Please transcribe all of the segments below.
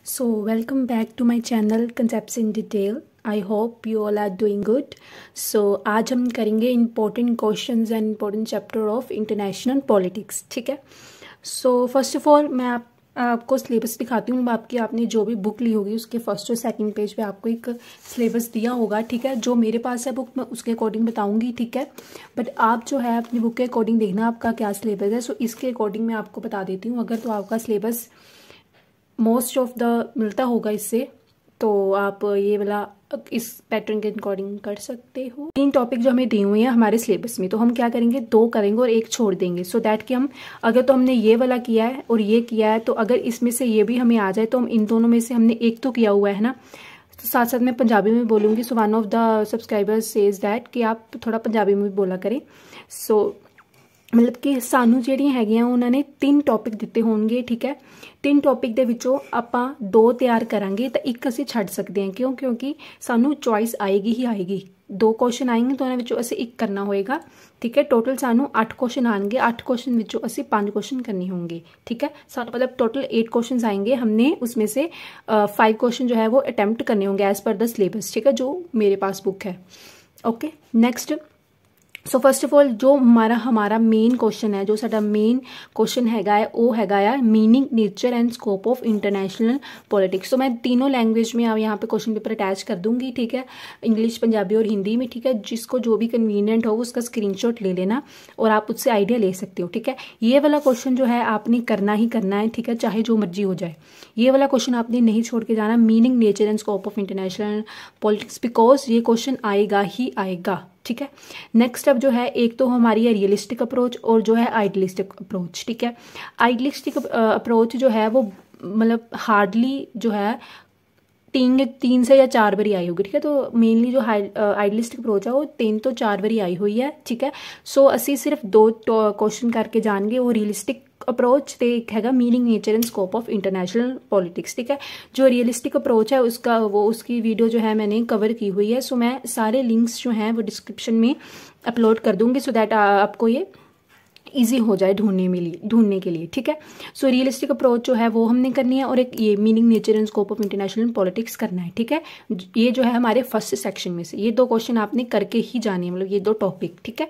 So, welcome back to my channel Concepts in Detail. I hope you all are doing good. So, आज हम करेंगे important questions and important chapter of international politics. ठीक है. So, first of all मैं आपको syllabus दिखाती हूँ। आपने जो भी बुक ली होगी उसके फर्स्ट और सेकंड पेज पे आपको एक सिलेबस दिया होगा। ठीक है, जो मेरे पास है बुक मैं उसके अकॉर्डिंग बताऊंगी। ठीक है, बट आप जो है अपनी बुक के अकॉर्डिंग देखना आपका क्या सिलेबस है। सो इसके अकॉर्डिंग मैं आपको बता देती हूँ। अगर तो आपका सिलेबस मोस्ट ऑफ द मिलता होगा इससे, तो आप ये वाला इस पैटर्न के अकॉर्डिंग कर सकते हो। 3 टॉपिक जो हमें दिए हुए हैं हमारे सिलेबस में, तो हम क्या करेंगे, 2 करेंगे और 1 छोड़ देंगे। सो दैट कि हम अगर तो हमने ये वाला किया है और ये किया है, तो अगर इसमें से ये भी हमें आ जाए तो हम इन दोनों में से हमने एक तो किया हुआ है ना। तो साथ साथ मैं पंजाबी में बोलूँगी। So one of the subscribers says that कि आप थोड़ा पंजाबी में भी बोला करें। सो मतलब कि सानू ਜਿਹੜੀਆਂ ਹੈਗੀਆਂ ਉਹਨਾਂ ਨੇ 3 ਟੌਪਿਕ ਦਿੱਤੇ ਹੋਣਗੇ। ठीक है, 3 ਟੌਪਿਕ ਦੇ ਵਿੱਚੋਂ ਆਪਾਂ 2 ਤਿਆਰ ਕਰਾਂਗੇ ਤਾਂ ਇੱਕ ਅਸੀਂ ਛੱਡ ਸਕਦੇ ਹਾਂ। क्यों? क्योंकि ਸਾਨੂੰ ਚੋਇਸ ਆਏਗੀ ਹੀ ਆਏਗੀ। 2 क्वेश्चन आएंगे तो ਉਹਨਾਂ ਵਿੱਚੋਂ ਅਸੀਂ ਇੱਕ ਕਰਨਾ ਹੋਏਗਾ। ठीक है, टोटल ਸਾਨੂੰ 8 क्वेश्चन आएंगे। 8 क्वेश्चन ਵਿੱਚੋਂ ਅਸੀਂ 5 क्वेश्चन करने होंगे। ठीक है, ਸਾਨੂੰ मतलब टोटल 8 क्वेश्चन आएंगे। हमने उसमें से 5 क्वेश्चन जो है वो अटेम्प्ट करने होंगे एज पर द सिलेबस। ठीक है, जो मेरे पास बुक है। Okay, next. So first of all जो हमारा मेन क्वेश्चन है, जो साडा मेन क्वेश्चन हैगा है वो हैगा है meaning, nature and scope of international politics. तो मैं तीनों लैंग्वेज में यहाँ पे क्वेश्चन पेपर अटैच कर दूंगी। ठीक है, इंग्लिश, पंजाबी और हिंदी में। ठीक है, जिसको जो भी कन्वीनियंट हो उसका स्क्रीनशॉट ले लेना और आप उससे आइडिया ले सकते हो। ठीक है, ये वाला क्वेश्चन जो है आपने करना ही करना है। ठीक है, चाहे जो मर्जी हो जाए, ये वाला क्वेश्चन आपने नहीं छोड़ के जाना, meaning, nature and scope of international politics, because ये क्वेश्चन आएगा ही आएगा। ठीक है, नेक्स्ट अब जो है एक तो हमारी है रियलिस्टिक अप्रोच और जो है आइडियलिस्टिक अप्रोच। ठीक है, आइडियलिस्टिक अप्रोच जो है वो मतलब हार्डली जो है 3 से या 4 बारी आई होगी। ठीक है, तो मेनली जो आइडियलिस्टिक अप्रोच है वो 3 तो 4 बारी आई हुई है। ठीक है, सो असी सिर्फ 2 क्वेश्चन करके जाएंगे, वो रियलिस्टिक अप्रोच तो एक हैगा meaning, nature and scope of international politics. ठीक है, जो रियलिस्टिक अप्रोच है उसकी वीडियो जो है मैंने कवर की हुई है। सो मैं सारे लिंक्स जो हैं वो डिस्क्रिप्शन में अपलोड कर दूंगी, सो दैट आपको ये ईजी हो जाए ढूंढने के लिए। ठीक है, सो रियलिस्टिक अप्रोच जो है वो हमने करनी है और एक ये meaning, nature and scope of international politics करना है। ठीक है, ये जो है हमारे फर्स्ट सेक्शन में से ये 2 क्वेश्चन आपने करके ही जाने, मतलब ये 2 टॉपिक। ठीक है,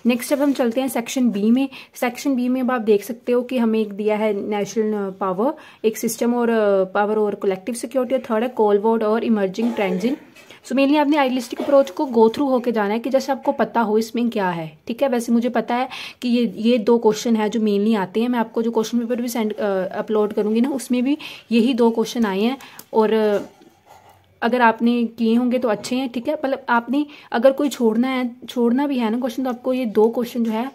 नेक्स्ट अब हम चलते हैं सेक्शन बी में। सेक्शन बी में अब आप देख सकते हो कि हमें एक दिया है नेशनल पावर, एक सिस्टम और पावर और कलेक्टिव सिक्योरिटी, और थर्ड है कोल्ड वॉर और emerging trends in. So mainly आपने आइडियलिस्टिक अप्रोच को गो थ्रू होके जाना है कि जैसे आपको पता हो इसमें क्या है। ठीक है, वैसे मुझे पता है कि ये 2 क्वेश्चन है जो मेनली आते हैं। मैं आपको जो क्वेश्चन पेपर भी अपलोड करूंगी ना, उसमें भी यही 2 क्वेश्चन आए हैं और अगर आपने किए होंगे तो अच्छे हैं। ठीक है, मतलब आपने अगर कोई छोड़ना भी है ना क्वेश्चन, तो आपको ये 2 क्वेश्चन जो है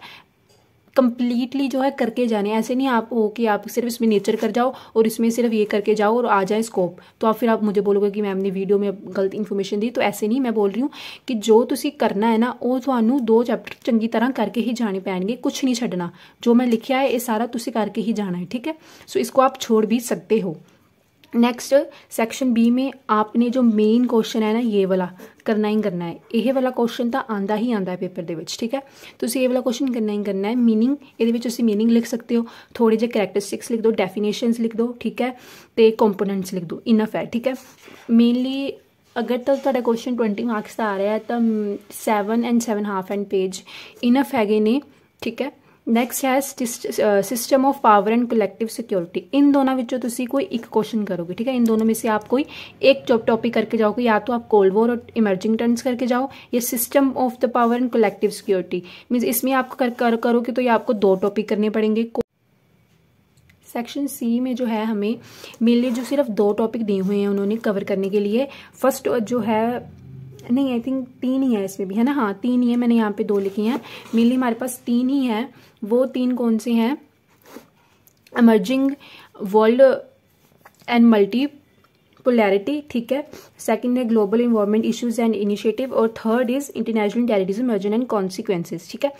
कंप्लीटली जो है करके जाने। ऐसे नहीं आप हो कि आप सिर्फ इसमें नेचर कर जाओ और इसमें सिर्फ ये करके जाओ और आ जाए स्कोप, तो आप फिर आप मुझे बोलोगे कि मैम ने वीडियो में गलत इन्फॉर्मेशन दी। तो ऐसे नहीं, मैं बोल रही हूँ कि जो तुसी करना है ना वो थानू 2 चैप्टर चंगी तरह करके ही जाने पैणगे, कुछ नहीं छड्डना। जो मैं लिखा है ये सारा तुसी करके ही जाना है। ठीक है, सो इसको आप छोड़ भी सकते हो। नेक्स्ट सैक्शन बी में आपने जो मेन क्वेश्चन है ना ये वाला करना ही करना है। ये वाला क्वेश्चन तो आंदा ही आंदा है पेपर दे विच। ठीक है, तो ये वाला क्वेश्चन करना ही करना है। मीनिंग, ये मीनिंग लिख सकते हो, थोड़े जे करैक्टरिस्टिक्स लिख दो, डेफिनेशंस लिख दो। ठीक है, तो कंपोनेंट्स लिख दो, इनफ है। ठीक है, मेनली अगर तो तुहाडा क्वेश्चन 20 मार्क्स का आ रहा है तो 7 and 7.5 एंड पेज इनफ हैगे ने। ठीक है, नेक्स्ट है system of power and collective security. इन दोनों विचों तुसी कोई एक क्वेश्चन करोगे। ठीक है, इन दोनों में से आप कोई एक टॉपिक करके जाओगे, या तो आप कोल्ड वॉर और इमर्जिंग ट्रेंड्स करके जाओ, या system of the power and collective security. Means इसमें आप करोगे तो ये आपको 2 टॉपिक करने पड़ेंगे। सेक्शन सी में जो है हमें मेनली जो सिर्फ 2 टॉपिक दिए हुए हैं उन्होंने कवर करने के लिए। फर्स्ट जो है, नहीं आई थिंक 3 ही है इसमें भी, है ना। हाँ 3 ही है, मैंने यहाँ पे 2 लिखी हैं। मेनली हमारे पास 3 ही है। वो 3 कौन से हैं? Emerging world and multipolarity. ठीक है, सेकंड है global environment issues and initiative, और third is international terrorism emergence and consequences. ठीक है,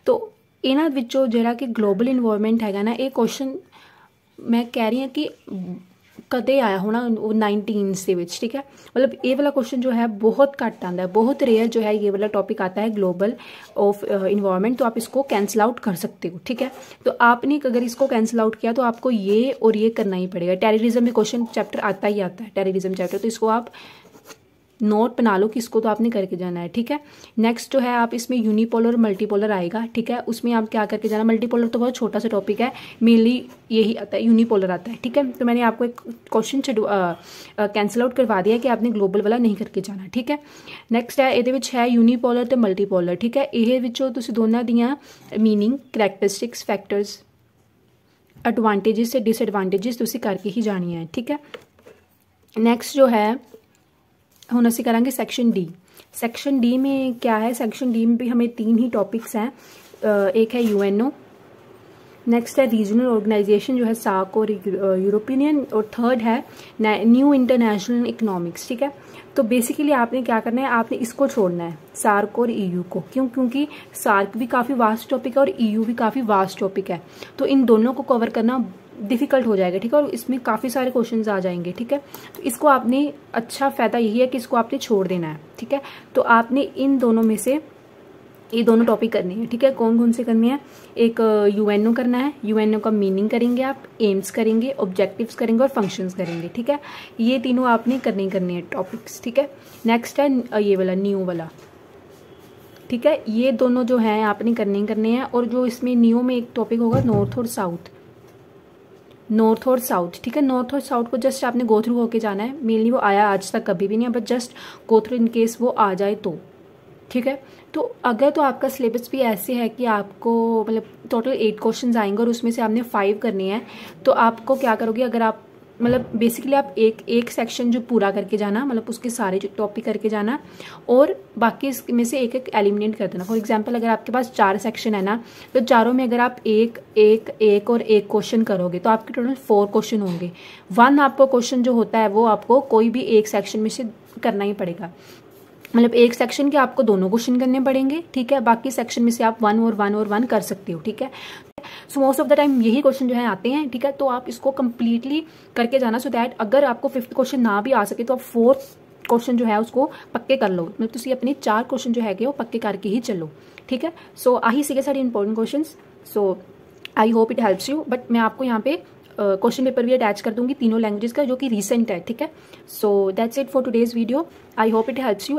तो इन्हां विचों जिहड़ा कि ग्लोबल इन्वायरमेंट हैगा ना, ये क्वेश्चन मैं कह रही हूँ कि कदे आया होना 19 ਦੇ ਵਿੱਚ, ठीक है। मतलब ये वाला क्वेश्चन जो है बहुत घट आता है, बहुत रेयर जो है ये वाला टॉपिक आता है ग्लोबल ऑफ इन्वायरमेंट। तो आप इसको कैंसिल आउट कर सकते हो, ठीक है। तो आपने अगर इसको कैंसिल आउट किया तो आपको ये और ये करना ही पड़ेगा। टेररिज्म में क्वेश्चन चैप्टर आता ही आता है, टेररिज्म चैप्टर, तो इसको आप नोट बना लो कि इसको तो आपने करके जाना है, ठीक है। नेक्स्ट जो है आप इसमें यूनिपोलर मल्टीपोलर आएगा, ठीक है। उसमें आप क्या करके जाना, मल्टीपोलर तो बहुत छोटा सा टॉपिक है, मेनली यही आता है, यूनिपोलर आता है, ठीक है। तो मैंने आपको एक क्वेश्चन कैंसिल आउट करवा दिया कि आपने ग्लोबल वाला नहीं करके जाना, ठीक है। नैक्सट है ये है यूनिपोलर तो मल्टीपोलर, ठीक है। ये दोनों दियाँ मीनिंग, करैक्टरिस्टिक्स, फैक्टर्स, एडवांटेजिस ते डिसएडवांटेजिस तुसी करके ही जानी है, ठीक है। नैक्सट जो है हम असी करांगे सेक्शन डी। सेक्शन डी में क्या है, सेक्शन डी में भी हमें 3 ही टॉपिक्स हैं। एक है यूएनओ, नेक्स्ट है रीजनल ऑर्गेनाइजेशन जो है सार्क और यूरोपियन, और थर्ड है न्यू इंटरनेशनल इकोनॉमिक्स, ठीक है। तो बेसिकली आपने क्या करना है, आपने इसको छोड़ना है, सार्क और ईयू को। क्यों? क्योंकि सार्क भी काफ़ी वास्ट टॉपिक है और ईयू भी काफ़ी वास्ट टॉपिक है, तो इन दोनों को कवर करना डिफिकल्ट हो जाएगा, ठीक है। और इसमें काफ़ी सारे क्वेश्चंस आ जाएंगे, ठीक है। तो इसको आपने, अच्छा फ़ायदा यही है कि इसको आपने छोड़ देना है, ठीक है। तो आपने इन दोनों में से ये दोनों टॉपिक करने हैं, ठीक है। कौन कौन से करने हैं, एक यूएनओ करना है, यूएनओ का मीनिंग करेंगे आप, एम्स करेंगे, ऑब्जेक्टिव्स करेंगे और फंक्शंस करेंगे, ठीक है। ये तीनों आपने करने हैं टॉपिक्स, ठीक है। नेक्स्ट है ये वाला न्यू वाला, ठीक है। ये दोनों जो है आपने करने हैं। और जो इसमें न्यू में एक टॉपिक होगा नॉर्थ और साउथ, नॉर्थ और साउथ, ठीक है। नॉर्थ और साउथ को जस्ट आपने गो थ्रू होके जाना है, मेनली वो आया आज तक कभी भी नहीं है, but just go through in case वो आ जाए तो, ठीक है। तो अगर तो आपका सिलेबस भी ऐसे है कि आपको मतलब टोटल 8 क्वेश्चंस आएंगे और उसमें से आपने 5 करने हैं, तो आपको क्या करोगे, अगर आप मतलब बेसिकली आप एक सेक्शन जो पूरा करके जाना, मतलब उसके सारे जो टॉपिक करके जाना, और बाकी इसमें से एक एलिमिनेट कर देना। फॉर एग्जांपल अगर आपके पास 4 सेक्शन है ना, तो चारों में अगर आप एक और एक क्वेश्चन करोगे तो आपके टोटल 4 क्वेश्चन होंगे। 1 आपको क्वेश्चन जो होता है वो आपको कोई भी एक सेक्शन में से करना ही पड़ेगा, मतलब एक सेक्शन के आपको दोनों क्वेश्चन करने पड़ेंगे, ठीक है। बाकी सेक्शन में से आप 1 और 1 कर सकते हो, ठीक है। So most of the time यही क्वेश्चन जो है आते हैं, ठीक है। तो आप इसको कंप्लीटली करके जाना, सो दैट अगर आपको 5th क्वेश्चन ना भी आ सके तो आप 4th क्वेश्चन जो है उसको पक्के कर लो, मतलब तुसी अपने 4 क्वेश्चन जो है वो पक्के करके ही चलो, ठीक है। सो आही सीगे सारे important question. So I hope it helps you, but मैं आपको यहाँ पे क्वेश्चन पेपर भी अटैच कर दूंगी तीनों लैंग्वेजेस का, जो कि रिसेंट है, ठीक है। So that's it for today's video, I hope it helps you.